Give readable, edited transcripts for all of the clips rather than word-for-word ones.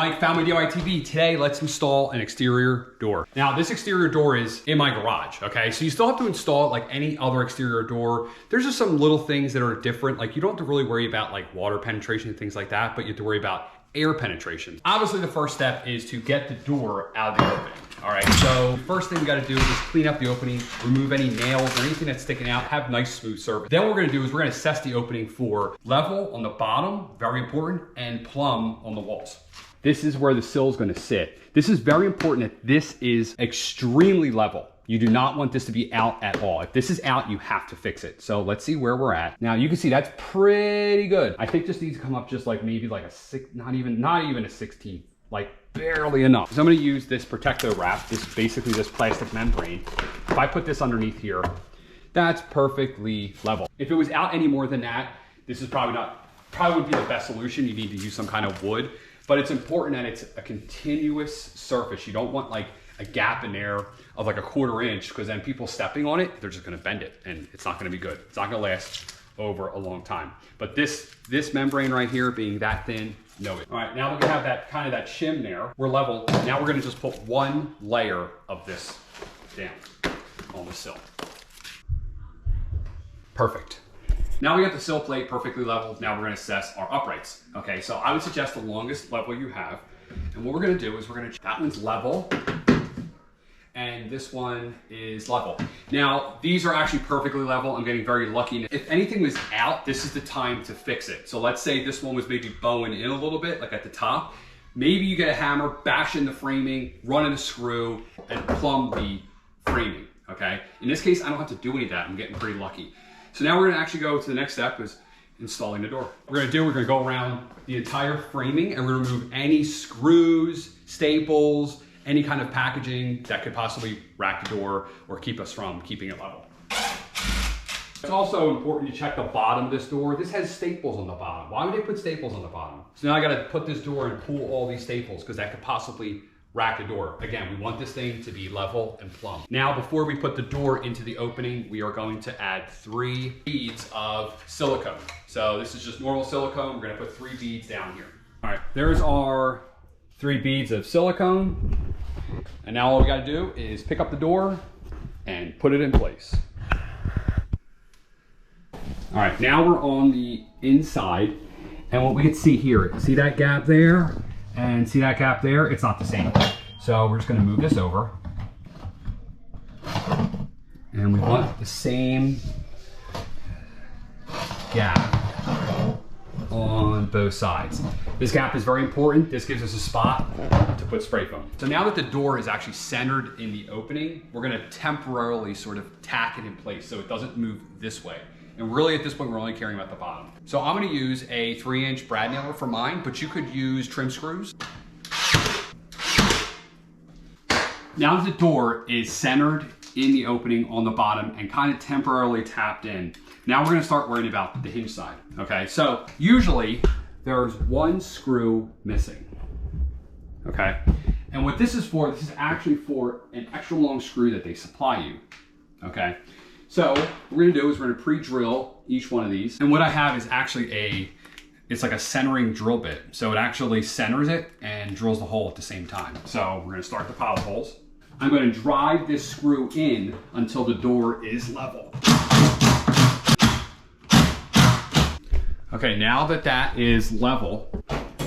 Mike, Family DIY TV. Today, let's install an exterior door. Now, this exterior door is in my garage, okay? So you still have to install it like any other exterior door. There's just some little things that are different. Like you don't have to really worry about like water penetration and things like that, but you have to worry about air penetration. Obviously, the first step is to get the door out of the opening. All right, so first thing we gotta do is just clean up the opening, remove any nails or anything that's sticking out, have nice smooth surface. Then what we're gonna do is we're gonna assess the opening for level on the bottom, very important, and plumb on the walls. This is where the sill is gonna sit. This is very important that this is extremely level. You do not want this to be out at all. If this is out, you have to fix it. So let's see where we're at. Now you can see that's pretty good. I think this needs to come up just like maybe like a six, not even a 16th, like barely enough. So I'm gonna use this Protecto wrap, basically this plastic membrane. If I put this underneath here, that's perfectly level. If it was out any more than that, this is probably wouldn't be the best solution. You need to use some kind of wood, but it's important that it's a continuous surface. You don't want like a gap in there of like a 1/4 inch, because then people stepping on it, they're just gonna bend it and it's not gonna be good. It's not gonna last over a long time. But this membrane right here being that thin, no it. All right, now that we have that kind of that shim there, we're level. Now we're gonna just put one layer of this down on the sill. Perfect. Now we got the sill plate perfectly leveled. Now we're gonna assess our uprights. Okay, so I would suggest the longest level you have. And what we're gonna do is that one's level, and this one is level. Now, these are actually perfectly level. I'm getting very lucky. If anything was out, this is the time to fix it. So let's say this one was maybe bowing in a little bit, like at the top. Maybe you get a hammer, bash in the framing, run in a screw, and plumb the framing, okay? In this case, I don't have to do any of that. I'm getting pretty lucky. So now we're gonna actually go to the next step, is installing the door. We're gonna go around the entire framing and we're gonna remove any screws, staples, any kind of packaging that could possibly rack the door or keep us from keeping it level. It's also important to check the bottom of this door. This has staples on the bottom. Why would they put staples on the bottom? So now I gotta put this door and pull all these staples because that could possibly rack the door. Again, we want this thing to be level and plumb. Now, before we put the door into the opening, we are going to add 3 beads of silicone. So this is just normal silicone. We're gonna put 3 beads down here. All right, there's our 3 beads of silicone. And now all we gotta do is pick up the door and put it in place. All right, now we're on the inside. And what we can see here, see that gap there? And see that gap there? It's not the same. So we're just gonna move this over. And we want the same gap on both sides. This gap is very important. This gives us a spot to put spray foam. So now that the door is actually centered in the opening, we're gonna temporarily sort of tack it in place so it doesn't move this way. And really at this point, we're only caring about the bottom. So I'm gonna use a 3-inch brad nailer for mine, but you could use trim screws. Now that the door is centered in the opening on the bottom and kind of temporarily tapped in, now we're gonna start worrying about the hinge side, okay? So usually there's 1 screw missing, okay? And what this is actually for an extra long screw that they supply you, okay? So what we're gonna do is we're gonna pre-drill each one of these. And what I have is actually it's like a centering drill bit. So it actually centers it and drills the hole at the same time. So we're gonna start the pilot holes. I'm gonna drive this screw in until the door is level. Okay, now that that is level,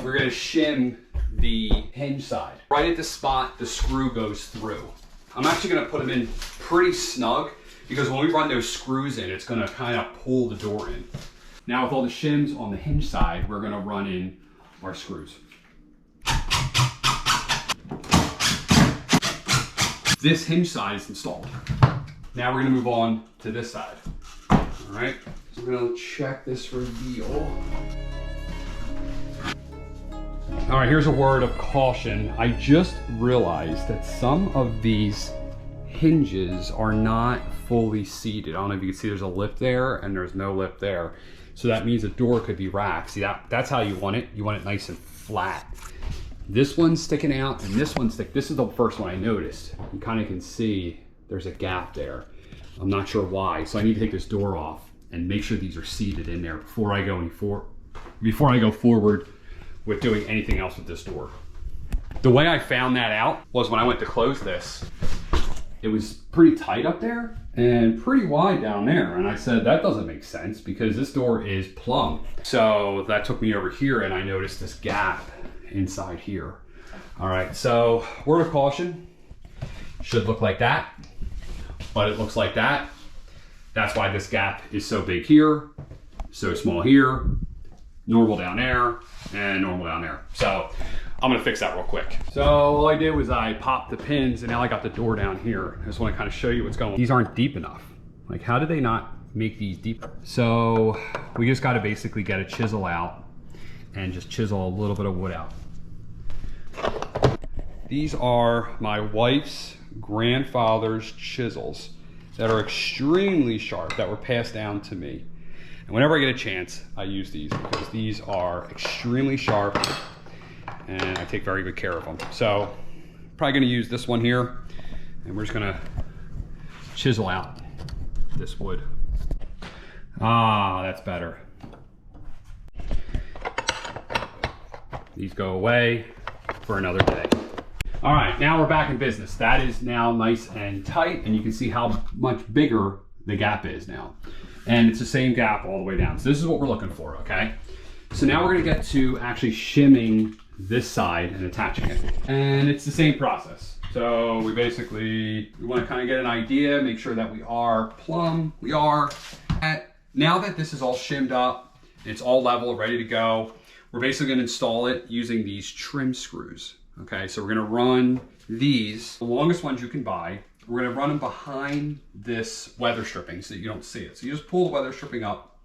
we're gonna shim the hinge side. Right at the spot the screw goes through. I'm actually gonna put them in pretty snug, because when we run those screws in, it's gonna kind of pull the door in. Now with all the shims on the hinge side, we're gonna run in our screws. This hinge side is installed. Now we're gonna move on to this side. All right, so we're gonna check this reveal. All right, here's a word of caution. I just realized that some of these hinges are not fully seated. I don't know if you can see there's a lip there and there's no lip there. So that means the door could be racked. See, that's how you want it. You want it nice and flat. This one's sticking out and this one's thick. This is the first one I noticed. You kind of can see there's a gap there. I'm not sure why. So I need to take this door off and make sure these are seated in there before I go forward with doing anything else with this door. The way I found that out was when I went to close this, it was pretty tight up there and pretty wide down there. And I said, that doesn't make sense because this door is plumb. So that took me over here and I noticed this gap inside here. All right, so word of caution, should look like that, but it looks like that. That's why this gap is so big here, so small here, normal down there, and normal down there. So I'm gonna fix that real quick. So all I did was I popped the pins and now I got the door down here. I just wanna kind of show you what's going on. These aren't deep enough. Like, how did they not make these deep? So we just gotta basically get a chisel out and just chisel a little bit of wood out. These are my wife's grandfather's chisels that are extremely sharp, that were passed down to me. And whenever I get a chance, I use these because these are extremely sharp and I take very good care of them. So probably gonna use this one here and we're just gonna chisel out this wood. Ah, that's better. These go away for another day. All right, now we're back in business. That is now nice and tight, and you can see how much bigger the gap is now. And it's the same gap all the way down. So this is what we're looking for, okay? So now we're gonna get to actually shimming this side and attaching it. And it's the same process. So we wanna kind of get an idea, make sure that we are plumb, we are. Now that this is all shimmed up, it's all level, ready to go, we're basically gonna install it using these trim screws. Okay, so we're gonna run these, the longest ones you can buy. We're gonna run them behind this weather stripping so that you don't see it. So you just pull the weather stripping up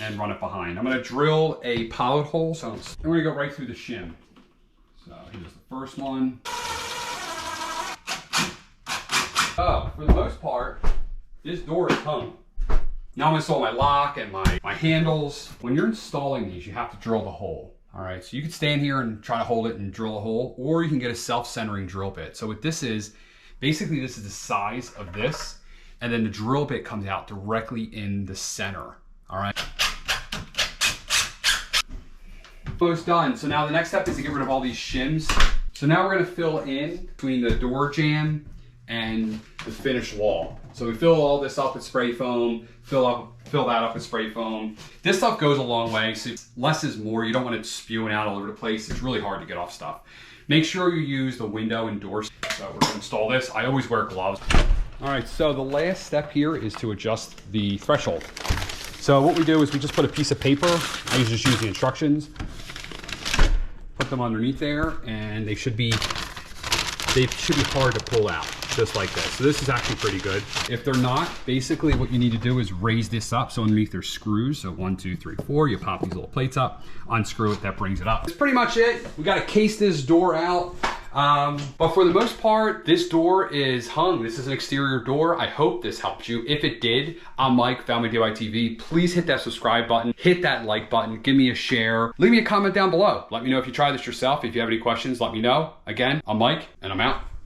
and run it behind. I'm gonna drill a pilot hole, so we're gonna go right through the shim. So here's the first one. Oh, for the most part, this door is hung. Now I'm gonna install my lock and my handles. When you're installing these, you have to drill the hole. All right, so you can stand here and try to hold it and drill a hole, or you can get a self-centering drill bit. So what this is, basically this is the size of this, and then the drill bit comes out directly in the center, all right? Almost done. So now the next step is to get rid of all these shims. So now we're gonna fill in between the door jamb and the finished wall. So we fill all this up with spray foam, fill that up with spray foam. This stuff goes a long way, so less is more. You don't want it spewing out all over the place. It's really hard to get off stuff. Make sure you use the window and door. So we're gonna install this. I always wear gloves. All right, so the last step here is to adjust the threshold. So what we do is we just put a piece of paper. I usually just use the instructions. Put them underneath there, and they should be hard to pull out, just like this. So this is actually pretty good. If they're not, basically what you need to do is raise this up. So underneath there's screws. So 1, 2, 3, 4, you pop these little plates up, unscrew it, that brings it up. That's pretty much it. We got to case this door out. But for the most part, this door is hung. This is an exterior door. I hope this helped you. If it did, I'm Mike, Family DIY TV. Please hit that subscribe button, hit that like button, give me a share, leave me a comment down below. Let me know if you try this yourself. If you have any questions, let me know. Again, I'm Mike, and I'm out.